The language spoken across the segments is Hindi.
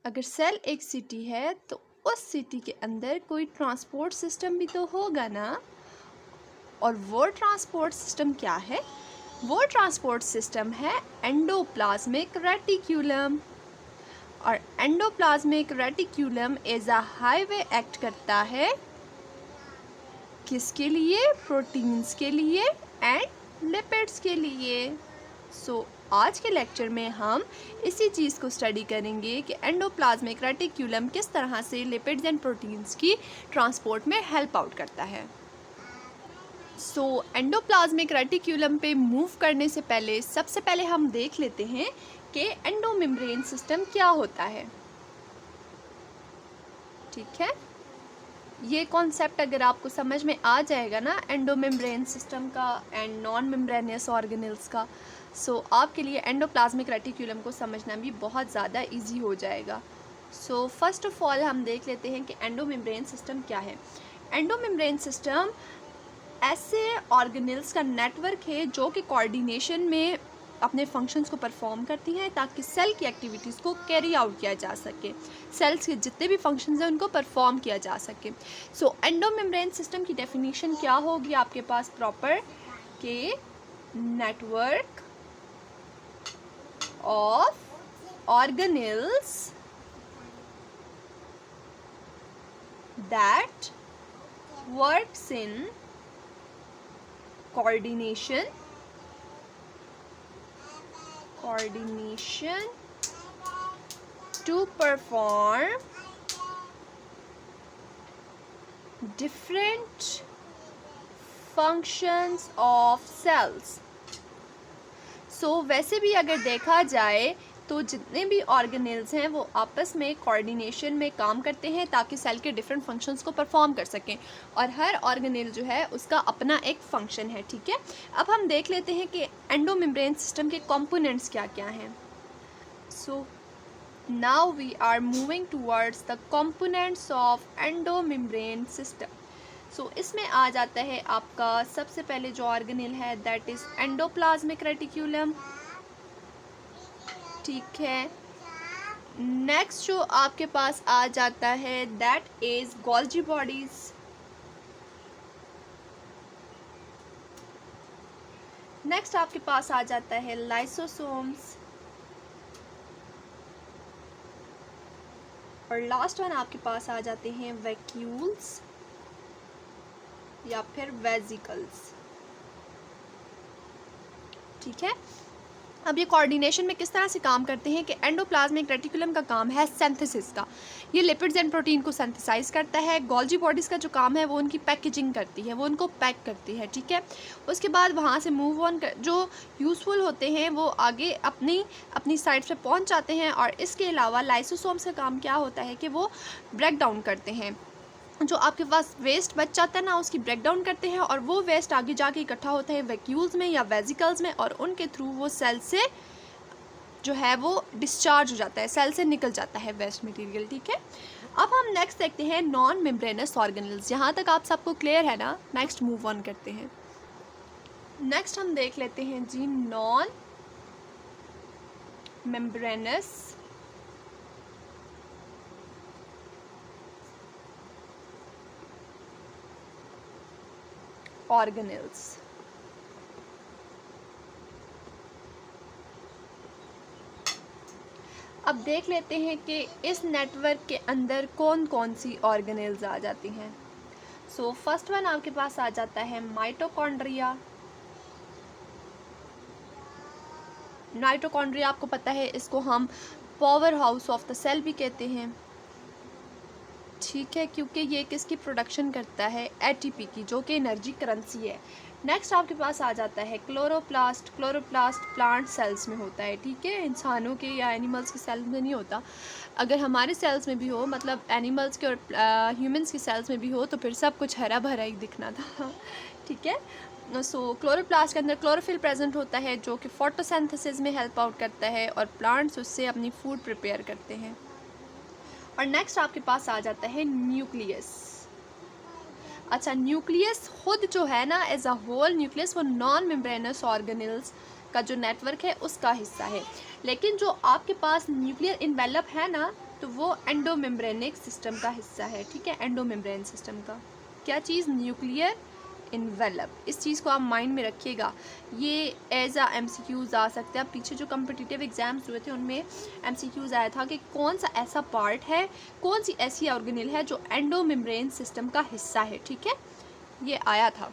अगर सेल एक सिटी है तो उस सिटी के अंदर कोई ट्रांसपोर्ट सिस्टम भी तो होगा ना। और वो ट्रांसपोर्ट सिस्टम क्या है? वो ट्रांसपोर्ट सिस्टम है एंडोप्लाज्मिक रेटिक्यूलम। और endoplasmic reticulum as a highway act करता है किसके लिए? प्रोटीन्स के लिए एंड लिपिड्स के लिए। सो आज के लेक्चर में हम इसी चीज़ को स्टडी करेंगे कि एंडोप्लाज्मिक रेटिक्यूलम किस तरह से लिपिड्स एंड प्रोटीन्स की ट्रांसपोर्ट में हेल्प आउट करता है। सो एंडोप्लाज्मिक रेटिक्यूलम पे मूव करने से पहले सबसे पहले हम देख लेते हैं कि एंडोमेम्ब्रेन सिस्टम क्या होता है। ठीक है, ये कॉन्सेप्ट अगर आपको समझ में आ जाएगा ना एंडोमेम्ब्रेन सिस्टम का एंड नॉन मेम्ब्रेनियस ऑर्गेनल्स का, सो आपके लिए एंडोप्लाज्मिक रेटिक्यूलम को समझना भी बहुत ज़्यादा इजी हो जाएगा। सो फर्स्ट ऑफ ऑल हम देख लेते हैं कि एंडोमेम्ब्रेन सिस्टम क्या है। एंडोमेम्ब्रेन सिस्टम ऐसे ऑर्गेनल्स का नेटवर्क है जो कि कोऑर्डिनेशन में अपने फंक्शंस को परफॉर्म करती हैं ताकि सेल की एक्टिविटीज़ को कैरी आउट किया जा सके, सेल्स के जितने भी फंक्शंस हैं उनको परफॉर्म किया जा सके। सो एंडोमेम्ब्रेन सिस्टम की डेफिनेशन क्या होगी आपके पास प्रॉपर? के network of organelles that works in coordination to perform different functions of cells। सो वैसे भी अगर देखा जाए तो जितने भी ऑर्गेनल्स हैं वो आपस में कोऑर्डिनेशन में काम करते हैं ताकि सेल के डिफरेंट फंक्शंस को परफॉर्म कर सकें, और हर ऑर्गेनल जो है उसका अपना एक फंक्शन है। ठीक है, अब हम देख लेते हैं कि एंडोमेम्ब्रेन सिस्टम के कंपोनेंट्स क्या क्या हैं। So now we are moving towards the components of endomembrane system. So इसमें आ जाता है आपका सबसे पहले जो ऑर्गेनल है दैट इज़ एंडोप्लाज्मिक रेटिक्यूलम। ठीक है, नेक्स्ट जो आपके पास आ जाता है that is Golgi bodies. Next आपके पास आ जाता है लाइसोसोम्स। और लास्ट वन आपके पास आ जाते हैं वैक्यूल्स या फिर वेजिकल्स। ठीक है, अब ये कोऑर्डिनेशन में किस तरह से काम करते हैं कि एंडोप्लाज्मिक रेटिकुलम का काम है सिंथेसिस का, ये लिपिड्स एंड प्रोटीन को सिंथेसाइज करता है। गोल्जी बॉडीज़ का जो काम है वो उनकी पैकेजिंग करती है, वो उनको पैक करती है। ठीक है, उसके बाद वहाँ से मूव ऑन कर जो यूज़फुल होते हैं वो आगे अपनी साइड पे पहुँच जाते हैं। और इसके अलावा लाइसोसोम्स का काम क्या होता है कि वो ब्रेक डाउन करते हैं, जो आपके पास वेस्ट बच जाता है ना उसकी ब्रेक डाउन करते हैं, और वो वेस्ट आगे जाके इकट्ठा होता है वैक्यूल्स में या वेजिकल्स में, और उनके थ्रू वो सेल से जो है वो डिस्चार्ज हो जाता है, सेल से निकल जाता है वेस्ट मटेरियल। ठीक है, अब हम नेक्स्ट देखते हैं नॉन मेम्ब्रेनस ऑर्गेनल्स। यहाँ तक आप सबको क्लियर है ना? नेक्स्ट मूव ऑन करते हैं। नेक्स्ट हम देख लेते हैं जी नॉन मेम्ब्रेनस ऑर्गेनल्स। अब देख लेते हैं कि इस नेटवर्क के अंदर कौन कौन सी ऑर्गेनल्स आ जाती हैं। सो फर्स्ट वन आपके पास आ जाता है माइटोकॉन्ड्रिया। माइटोकॉन्ड्रिया आपको पता है, इसको हम powerhouse of the cell भी कहते हैं। ठीक है, क्योंकि ये किसकी प्रोडक्शन करता है? एटीपी की, जो कि एनर्जी करेंसी है। नेक्स्ट आपके पास आ जाता है क्लोरोप्लास्ट। क्लोरोप्लास्ट प्लांट सेल्स में होता है। ठीक है, इंसानों के या एनिमल्स के सेल्स में नहीं होता। अगर हमारे सेल्स में भी हो, मतलब एनिमल्स के और ह्यूमंस की सेल्स में भी हो, तो फिर सब कुछ हरा भरा ही दिखना था। ठीक है, सो क्लोरोप्लास्ट के अंदर क्लोरोफिल प्रेजेंट होता है जो कि फोटोसिंथेसिस में हेल्प आउट करता है, और प्लांट्स उससे अपनी फूड प्रिपेयर करते हैं। और नेक्स्ट आपके पास आ जाता है न्यूक्लियस। अच्छा, न्यूक्लियस खुद जो है ना एज अ होल न्यूक्लियस वो नॉन मेम्ब्रेनस ऑर्गेनल्स का जो नेटवर्क है उसका हिस्सा है। लेकिन जो आपके पास न्यूक्लियर इन्वेलप है ना, तो वो एंडोमेम्ब्रेनिक सिस्टम का हिस्सा है, ठीक है, एंडोमेम्ब्रेन सिस्टम का। क्या चीज़? Nuclear envelope. इस चीज़ को आप माइंड में रखिएगा, ये एज आ MCQs आ सकते हैं। पीछे जो कम्पिटिटिव एग्जाम्स हुए थे उनमें MCQs आया था कि कौन सा ऐसा पार्ट है, कौन सी ऐसी ऑर्गेनेल है जो एंडोमेम्ब्रेन सिस्टम का हिस्सा है, ठीक है, ये आया था।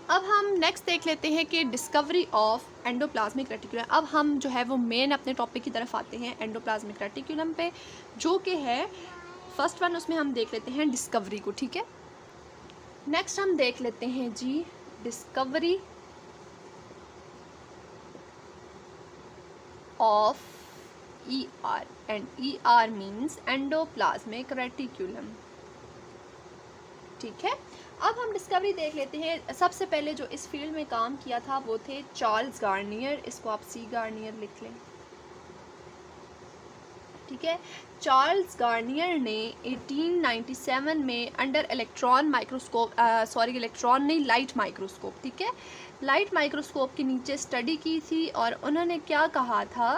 अब हम नेक्स्ट देख लेते हैं कि डिस्कवरी ऑफ एंडोप्लाज्मिक रेटिकुलम। अब हम जो है वो मेन अपने टॉपिक की तरफ आते हैं एंडोप्लाज्मिक रेटिकुलम पे, जो कि है फर्स्ट वन। उसमें हम देख लेते हैं डिस्कवरी को, ठीक है। नेक्स्ट हम देख लेते हैं जी discovery of ER, and ER means endoplasmic reticulum, ठीक है। अब हम डिस्कवरी देख लेते हैं। सबसे पहले जो इस फील्ड में काम किया था वो थे चार्ल्स गार्नियर, इसको आप C गार्नियर लिख लें, ठीक है। चार्ल्स गार्नियर ने 1897 में अंडर इलेक्ट्रॉन माइक्रोस्कोप, इलेक्ट्रॉन नहीं, लाइट माइक्रोस्कोप, ठीक है, लाइट माइक्रोस्कोप के नीचे स्टडी की थी। और उन्होंने क्या कहा था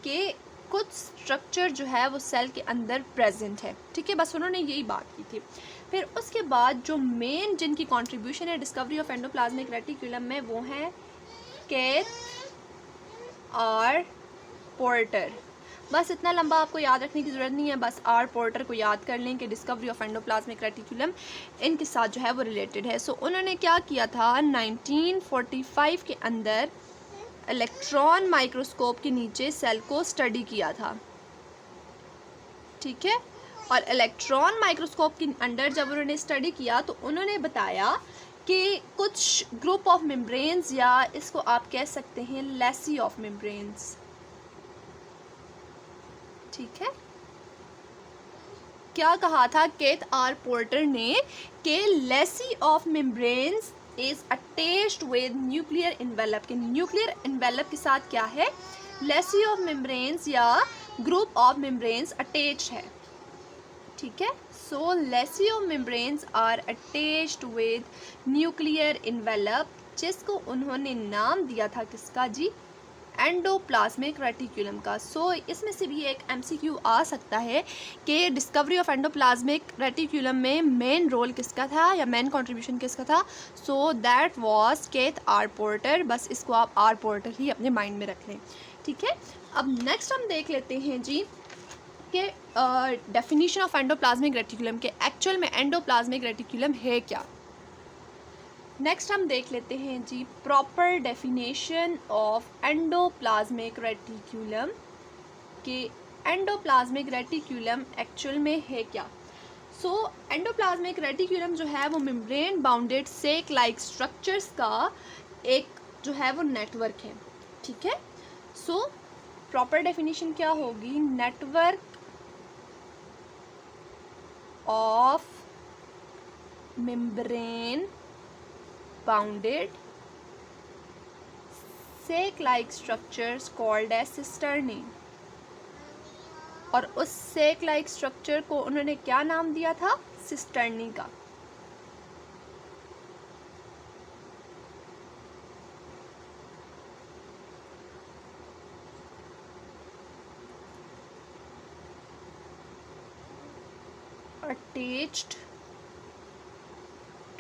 कि कुछ स्ट्रक्चर जो है वो सेल के अंदर प्रेजेंट है, ठीक है, बस उन्होंने यही बात की थी। फिर उसके बाद जो मेन जिनकी कंट्रीब्यूशन है डिस्कवरी ऑफ एंडोप्लाज्मिक रेटिकुलम में वो हैं केथ आर पोर्टर। बस इतना लंबा आपको याद रखने की ज़रूरत नहीं है, बस आर पोर्टर को याद कर लें कि डिस्कवरी ऑफ एंडोप्लाज्मिक रेटिकुलम इनके साथ जो है वो रिलेटेड है। सो उन्होंने क्या किया था, 1945 के अंदर इलेक्ट्रॉन माइक्रोस्कोप के नीचे सेल को स्टडी किया था, ठीक है। और इलेक्ट्रॉन माइक्रोस्कोप के अंदर जब उन्होंने स्टडी किया तो उन्होंने बताया कि कुछ ग्रुप ऑफ मेम्ब्रेन्स, या इसको आप कह सकते हैं लेसी ऑफ मेम्ब्रेन्स, ठीक है। क्या कहा था केथ आर पोर्टर ने कि lacy of membranes is attached with nuclear envelope, के न्यूक्लियर इन्वेलप के साथ क्या है, लेसी ऑफ मेम्ब्रेन्स या ग्रुप ऑफ मेम्ब्रेन्स अटैच्ड है, ठीक है। So lacy of membranes are attached with nuclear envelope, जिसको उन्होंने नाम दिया था किसका जी, एंडोप्लाज्मिक रेटिकुलम का। सो इसमें से भी एक MCQ आ सकता है कि डिस्कवरी ऑफ एंडोप्लाज्मिक रेटिकुलम में मेन रोल किसका था या मेन कंट्रीब्यूशन किसका था। So that was Keith R Porter. बस इसको आप आर पोर्टर ही अपने माइंड में रख लें, ठीक है। अब नेक्स्ट हम देख लेते हैं जी कि डेफिनेशन ऑफ एंडोप्लाज्मिक रेटिकुलम के एक्चुअल में एंडोप्लाज्मिक रेटिकुलम है क्या। नेक्स्ट हम देख लेते हैं जी proper definition of endoplasmic reticulum, के एंडोप्लाज्मिक रेटिकुलम एक्चुअल में है क्या। सो एंडोप्लाज्मिक रेटिकुलम जो है वो membrane bounded sac like structures का एक जो है वो नेटवर्क है, ठीक है। सो प्रॉपर डेफिनेशन क्या होगी, network of membrane bounded sac like structures called as cisternae। और उस सेक लाइक स्ट्रक्चर को उन्होंने क्या नाम दिया था, सिस्टर्नी का। Attached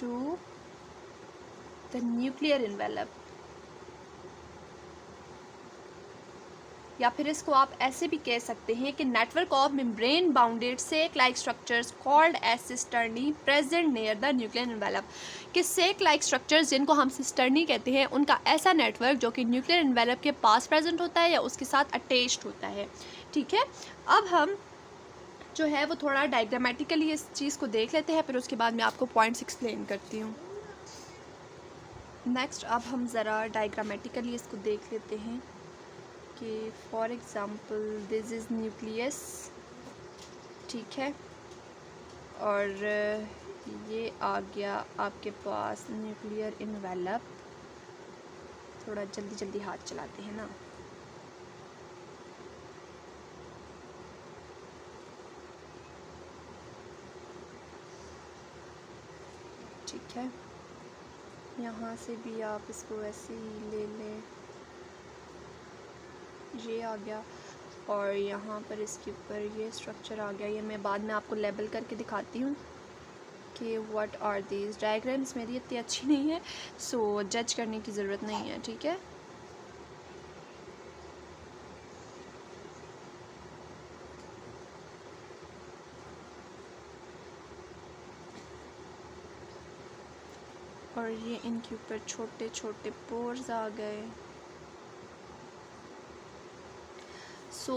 to the nuclear envelope, या फिर इसको आप ऐसे भी कह सकते हैं कि network of membrane bounded sac like structures called as cisternae present near the nuclear envelope, कि सेक लाइक स्ट्रक्चर्स जिनको हम सिस्टर्नी कहते हैं उनका ऐसा नेटवर्क जो कि न्यूक्लियर इन्वेलप के पास प्रेजेंट होता है या उसके साथ अटैच्ड होता है, ठीक है। अब हम जो है वो थोड़ा डायग्रामेटिकली इस चीज़ को देख लेते हैं, फिर उसके बाद मैं आपको पॉइंट्स एक्सप्लेन करती हूँ। नेक्स्ट अब हम ज़रा डायग्रामेटिकली इसको देख लेते हैं कि for example this is nucleus, ठीक है, और ये आ गया आपके पास न्यूक्लियर इन्वेलप। थोड़ा जल्दी जल्दी हाथ चलाते हैं ना। ठीक है, यहाँ से भी आप इसको ऐसे ही ले लें, ये आ गया। और यहाँ पर इसके ऊपर ये स्ट्रक्चर आ गया। ये मैं बाद में आपको लेबल करके दिखाती हूँ कि व्हाट आर दीज। डायग्राम्स मेरी इतनी अच्छी नहीं है, सो जज करने की ज़रूरत नहीं है, ठीक है। और ये इनके ऊपर छोटे छोटे पोर्स आ गए। सो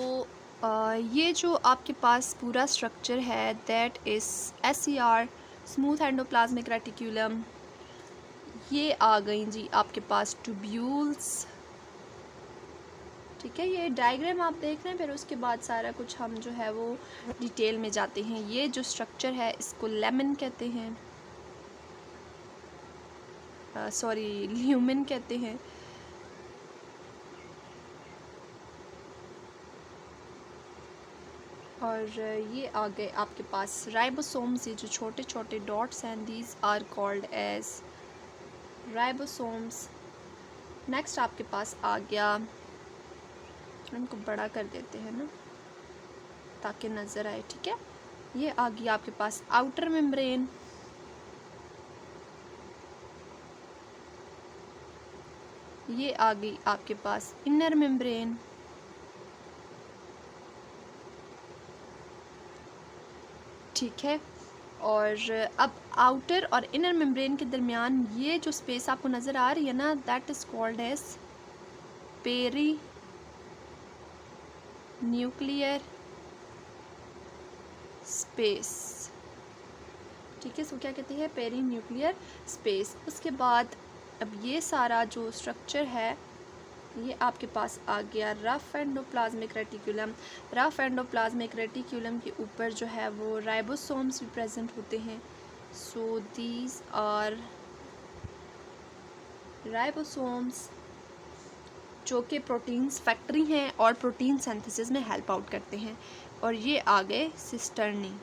ये जो आपके पास पूरा स्ट्रक्चर है that is SER, smooth endoplasmic reticulum. ये आ गई जी आपके पास ट्यूब्यूल्स, ठीक है। ये डायग्राम आप देख रहे हैं, फिर उसके बाद सारा कुछ हम जो है वो डिटेल में जाते हैं। ये जो स्ट्रक्चर है इसको लेमन कहते हैं, सॉरी ल्यूमेन कहते हैं। और ये आ गए आपके पास राइबोसोम्स, ये जो छोटे छोटे डॉट्स हैं, these are called as ribosomes. Next आपके पास आ गया, इनको बड़ा कर देते हैं ना ताकि नज़र आए, ठीक है। ये आ गई आपके पास आउटर मेम्ब्रेन। ये आ गई आपके पास इनर मेम्ब्रेन। ठीक है। और अब आउटर और इनर मेम्ब्रेन के दरमियान ये जो स्पेस आपको नज़र आ रही है ना, that is called as perinuclear space, ठीक है। सो क्या कहते हैं, पेरी न्यूक्लियर स्पेस। उसके बाद अब ये सारा जो स्ट्रक्चर है ये आपके पास आ गया rough endoplasmic reticulum. Rough endoplasmic reticulum के ऊपर जो है वो राइबोसोम्स भी प्रेजेंट होते हैं। सो दीज आर राइबोसोम्स जो कि प्रोटीन्स फैक्ट्री हैं और प्रोटीन सिंथेसिस में हेल्प आउट करते हैं। और ये आ गए सिस्टर्नी।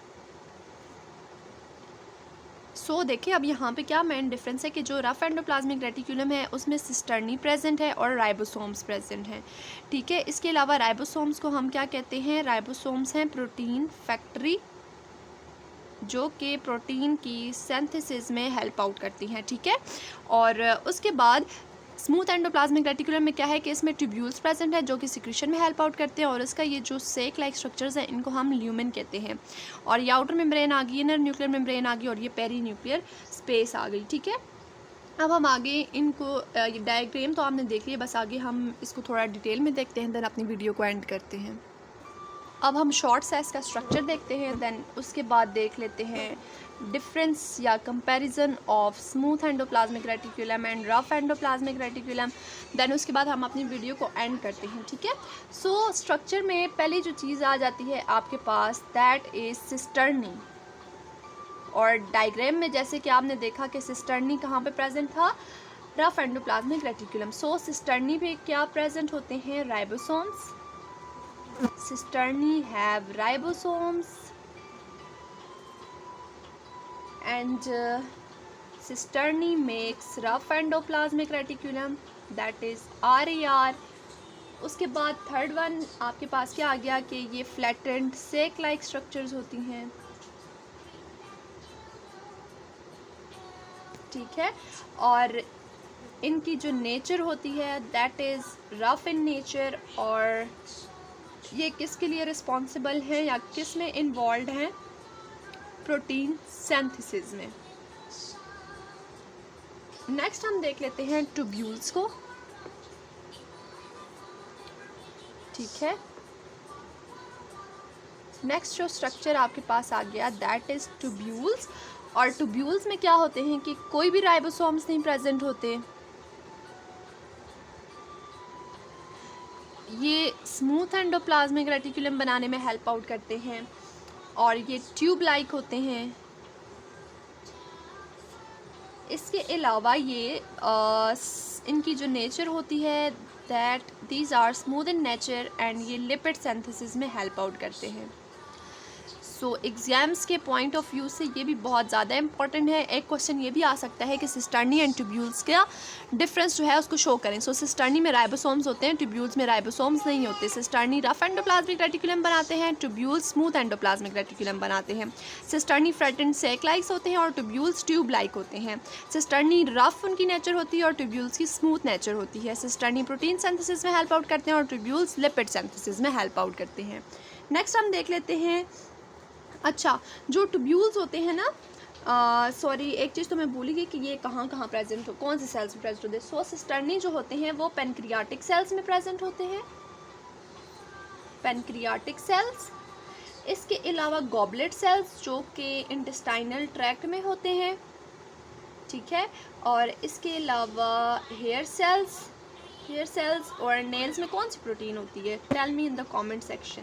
सो देखिए अब यहाँ पे क्या मेन डिफरेंस है कि जो रफ एंडोप्लाज्मिक रेटिकुलम है उसमें सिस्टर्नी प्रेजेंट है और राइबोसोम्स प्रेजेंट हैं, ठीक है। इसके अलावा राइबोसोम्स को हम क्या कहते हैं, राइबोसोम्स हैं प्रोटीन फैक्ट्री जो कि प्रोटीन की सिंथेसिस में हेल्प आउट करती हैं, ठीक है। और उसके बाद स्मूथ एंडोप्लाज्मिक रेटिकुलम में क्या है कि इसमें ट्यूब्यूल्स प्रेजेंट है जो कि सिक्रीशन में हेल्प आउट करते हैं। और इसका ये जो सेक लाइक स्ट्रक्चर्स हैं इनको हम ल्यूमेन कहते हैं। और ये आउटर मेम्ब्रेन आ गई, इनर न्यूक्लियर मेम्ब्रेन आ गई और ये पेरी न्यूक्लियर स्पेस आ गई, ठीक है। अब हम आगे इनको ये डायग्राम तो आपने देख लिया, बस आगे हम इसको थोड़ा डिटेल में देखते हैं, देन अपनी वीडियो को एंड करते हैं। अब हम शॉर्ट सा इसका स्ट्रक्चर देखते हैं, देन उसके बाद देख लेते हैं डिफरेंस या comparison of smooth endoplasmic reticulum and rough endoplasmic reticulum, then उसके बाद हम अपनी वीडियो को एंड करते हैं, ठीक है। सो स्ट्रक्चर में पहली जो चीज़ आ जाती है आपके पास दैट इज़ सिस्टर्नी। और डायग्राम में जैसे कि आपने देखा कि सिस्टर्नी कहाँ पे प्रेजेंट था, रफ एंडोप्लाज्मिक रेटिकुलम। सो सिस्टर्नी पे क्या प्रेजेंट होते हैं, ribosomes. Cisternae have ribosomes and cisternae makes rough endoplasmic reticulum, that is RAR। उसके बाद थर्ड वन आपके पास क्या आ गया कि ये फ्लैटेंड सेक लाइक स्ट्रक्चर्स होती हैं, ठीक है। और इनकी जो नेचर होती है that is rough in nature. और ये किसके लिए रिस्पॉन्सिबल हैं या किस में इन्वॉल्व हैं, प्रोटीन सिंथेसिस में। नेक्स्ट हम देख लेते हैं ट्यूब्यूल्स को, ठीक है। नेक्स्ट जो स्ट्रक्चर आपके पास आ गया दैट इज ट्यूब्यूल्स। और ट्यूब्यूल्स में क्या होते हैं कि कोई भी राइबोसोम्स नहीं प्रेजेंट होते, ये स्मूथ एंडोप्लाज्मिक रेटिकुलम बनाने में हेल्प आउट करते हैं और ये ट्यूब लाइक होते हैं। इसके अलावा ये इनकी जो नेचर होती है that these are smooth in nature and ये लिपिड सिंथेसिस में हेल्प आउट करते हैं। सो एग्ज़ाम्स के पॉइंट ऑफ व्यू से ये भी बहुत ज़्यादा इंपॉर्टेंट है। एक क्वेश्चन ये भी आ सकता है कि सिस्टर्नी एंड ट्यूब्यूल्स का डिफरेंस जो है उसको शो करें। सो सिस्टर्नी में राइबोसोम्स होते हैं, ट्यूब्यूल्स में राइबोसोम्स नहीं होते। सिस्टर्नी रफ एंडोप्लाज्मिक रेटिकुलम बनाते हैं, ट्यूब्यूल्स स्मूथ एंडोप्लाज्मिक रेटिकुलम बनाते हैं। सिस्टर्नी फ्लैटेंड सैक लाइक्स होते हैं और ट्यूब्यूल्स ट्यूब लाइक होते हैं। सिस्टर्नी रफ उनकी नेचर होती है और ट्यूब्यूल्स की स्मूथ नेचर होती है। सिस्टर्नी प्रोटीन सिंथेसिस में हेल्प आउट करते हैं और ट्यूब्यूल्स लिपिड सिंथेसिस में हेल्प आउट करते हैं। नेक्स्ट हम देख लेते हैं, अच्छा जो ट्यूब्यूल्स होते हैं ना, सॉरी एक चीज़ तो मैं भूल गई कि ये कहाँ कहाँ प्रेजेंट हो, कौन से सेल्स में प्रेजेंट होते हैं। सो सिस्टर्नी जो होते हैं वो पेनक्रियाटिक सेल्स में प्रेजेंट होते हैं, पेनक्रियाटिक सेल्स। इसके अलावा गॉबलेट सेल्स जो कि इंटेस्टाइनल ट्रैक्ट में होते हैं, ठीक है। और इसके अलावा हेयर सेल्स और नेल्स में कौन सी प्रोटीन होती है, tell me in the comment section,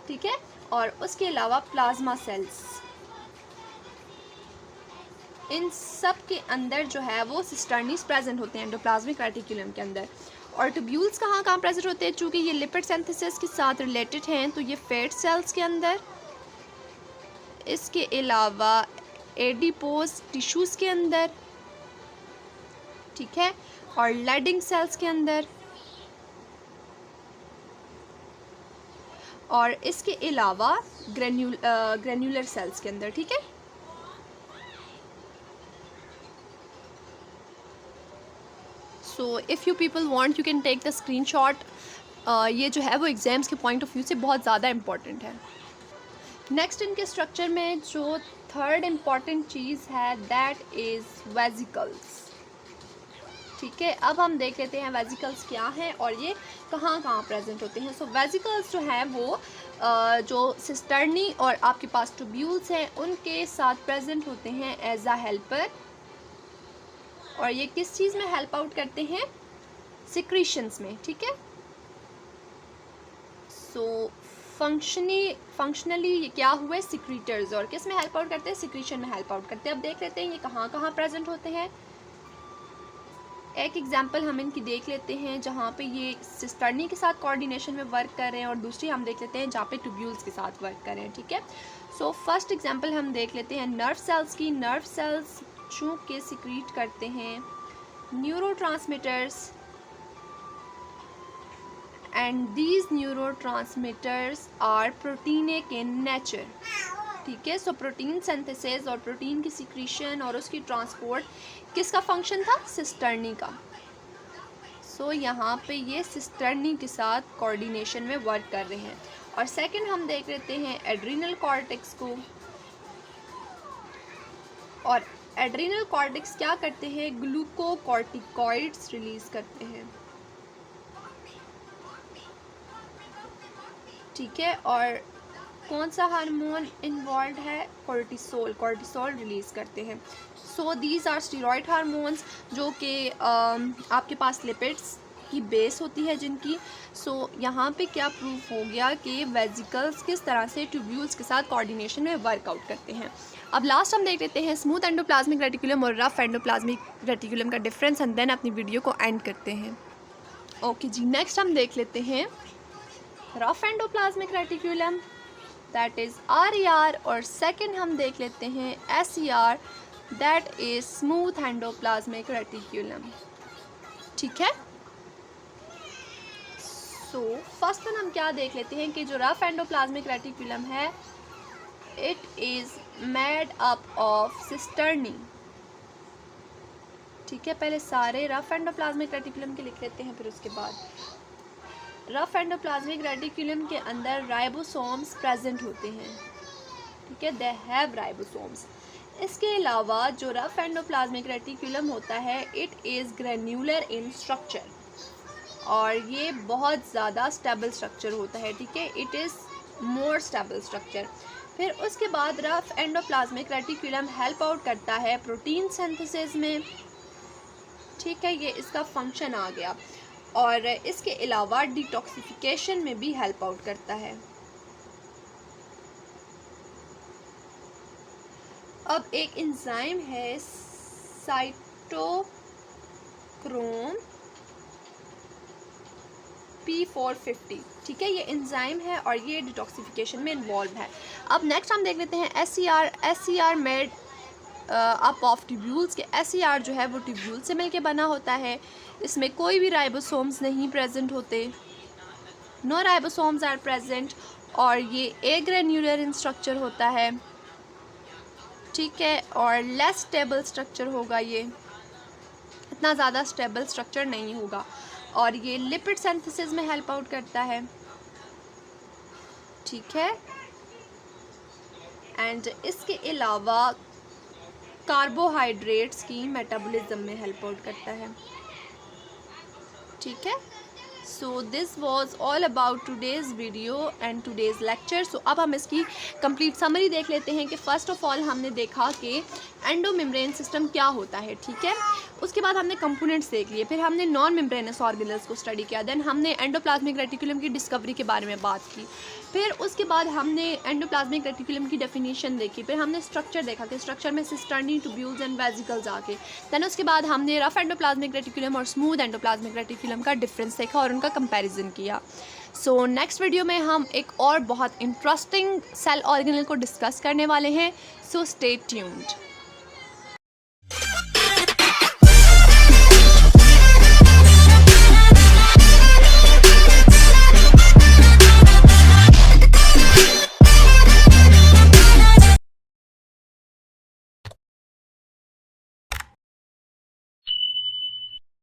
ठीक है। और उसके अलावा प्लाज्मा सेल्स, इन सब के अंदर जो है वो सिस्टर्नीज प्रेजेंट होते हैं एंडोप्लाज्मिक रेटिकुलम के अंदर। और ट्यूब्यूल्स कहाँ कहाँ प्रेजेंट होते हैं, चूँकि ये लिपिड सिंथेसिस के साथ रिलेटेड हैं तो ये फैट सेल्स के अंदर, इसके अलावा एडिपोज टिश्यूज़ के अंदर, ठीक है, और लेडिंग सेल्स के अंदर, और इसके अलावा ग्रेन्यूलर सेल्स के अंदर, ठीक है। So if you people want you can take the screenshot. ये जो है वो एग्ज़ाम्स के पॉइंट ऑफ व्यू से बहुत ज़्यादा इम्पॉर्टेंट है। नेक्स्ट इनके स्ट्रक्चर में जो थर्ड इम्पॉर्टेंट चीज़ है दैट इज़ वेसिकल्स, ठीक है। अब हम देख लेते हैं वेसिकल्स क्या हैं और ये कहाँ कहाँ प्रेजेंट होते हैं। सो वेसिकल्स जो हैं वो जो सिस्टर्नी और आपके पास ट्यूब्यूल्स हैं उनके साथ प्रेजेंट होते हैं एज अ हेल्पर। और ये किस चीज़ में हेल्प आउट करते हैं, सिक्रीशंस में, ठीक है। सो फंक्शनली ये क्या हुए, सिक्रीटर्स, और किस में हेल्प आउट करते हैं, सिक्रीशन में हेल्प आउट करते हैं। अब देख लेते हैं ये कहाँ कहाँ प्रेजेंट होते हैं। एक एग्जांपल हम इनकी देख लेते हैं जहाँ पे ये सिस्टर्नी के साथ कोऑर्डिनेशन में वर्क कर रहे हैं, और दूसरी हम देख लेते हैं जहाँ पे ट्यूब्यूल्स के साथ वर्क कर रहे हैं, ठीक है। सो फर्स्ट एग्जांपल हम देख लेते हैं नर्व सेल्स की। नर्व सेल्स चूँकि सिक्रीट करते हैं neurotransmitters, and these neurotransmitters are proteinic in nature, ठीक है। सो प्रोटीन सिंथेसिस और प्रोटीन की सिक्रीशन और उसकी ट्रांसपोर्ट किसका फंक्शन था, सिस्टर्नी का। सो यहाँ पे ये सिस्टर्नी के साथ कोऑर्डिनेशन में वर्क कर रहे हैं। और सेकंड हम देख लेते हैं एड्रिनल कॉर्टेक्स को। और एड्रिनल कॉर्टेक्स क्या करते हैं, ग्लूकोकॉर्टिकॉइड्स रिलीज करते हैं, ठीक है। और कौन सा हार्मोन इन्वॉल्व है, कोर्टिसोल रिलीज करते हैं। So these are steroid hormones जो कि आपके पास लिपिड्स की बेस होती है जिनकी। सो यहाँ पे क्या प्रूफ हो गया कि वेसिकल्स किस तरह से ट्यूब्यूल्स के साथ कोऑर्डिनेशन में वर्कआउट करते हैं। अब लास्ट हम देख लेते हैं स्मूथ एंडोप्लाज्मिक रेटिकुलम और रफ एंडोप्लाज्मिक रेटिकुलम का डिफरेंस, एंड देन अपनी वीडियो को एंड करते हैं। ओके जी, नेक्स्ट हम देख लेते हैं rough endoplasmic reticulum, that is RER, और सेकंड हम देख लेते हैं SER, that is smooth endoplasmic reticulum, ठीक है। सो फर्स्ट वन हम क्या देख लेते हैं कि जो रफ एंडोप्लाज्मिक रेटिकुलम है it is made up of cisternae, ठीक है। पहले सारे रफ एंडोप्लाज्मिक रेटिकुलम के लिख लेते हैं, फिर उसके बाद रफ एंडोप्लाज्मिक रेटिकुलम के अंदर राइबोसोम्स प्रेजेंट होते हैं, ठीक है, दे हैव राइबोसोम्स। इसके अलावा जो रफ एंडोप्लाज्मिक रेटिकुलम होता है it is granular in structure, और ये बहुत ज़्यादा स्टेबल स्ट्रक्चर होता है, ठीक है, it is more stable structure. फिर उसके बाद rough endoplasmic reticulum help out करता है प्रोटीन सिंथेसिस में, ठीक है, ये इसका फंक्शन आ गया। और इसके अलावा डिटॉक्सिफिकेशन में भी हेल्प आउट करता है। अब एक एंजाइम है साइटोक्रोम P450, ठीक है, ये एंजाइम है और ये डिटॉक्सिफिकेशन में इन्वॉल्व है। अब नेक्स्ट हम देख लेते हैं SCR made up of tubules के SCR जो है वो ट्यूब्यूल से मिलके बना होता है। इसमें कोई भी राइबोसोम्स नहीं प्रेजेंट होते, नो राइबोसोम्स आर प्रेजेंट, और ये एग्रेन्यूलर इन स्ट्रक्चर होता है, ठीक है, और लेस स्टेबल स्ट्रक्चर होगा, ये इतना ज़्यादा स्टेबल स्ट्रक्चर नहीं होगा, और ये लिपिड सिंथेसिस में हेल्प आउट करता है, ठीक है, एंड इसके अलावा कार्बोहाइड्रेट्स की मेटाबॉलिज्म में हेल्प आउट करता है, ठीक है। So this was all about today's video and today's lecture. So अब हम इसकी कंप्लीट समरी देख लेते हैं कि फ़र्स्ट ऑफ ऑल हमने देखा कि एंडो मेम्ब्रेन सिस्टम क्या होता है, ठीक है। उसके बाद हमने कंपोनेंट्स देख लिए, फिर हमने नॉन मेम्ब्रेनस ऑर्गेनल्स को स्टडी किया, देन हमने एंडोप्लाज्मिक रेटिकुलम की डिस्कवरी के बारे में बात की, फिर उसके बाद हमने एंडोप्लाज्मिक रेटिकुलम की डेफिनेशन देखी, फिर हमने स्ट्रक्चर देखा कि स्ट्रक्चर में सिस्टर्नी, ट्यूब्यूल्स एंड वेसिकल्स आके, देन उसके बाद हमने रफ एंडोप्लाज्मिक रेटिकुलम और स्मूथ एंडोप्लाज्मिक रेटिकुलम का डिफरेंस देखा और उनका कंपैरिजन किया। सो नेक्स्ट वीडियो में हम एक और बहुत इंटरेस्टिंग सेल ऑर्गेनल को डिस्कस करने वाले हैं, सो स्टे ट्यून्ड।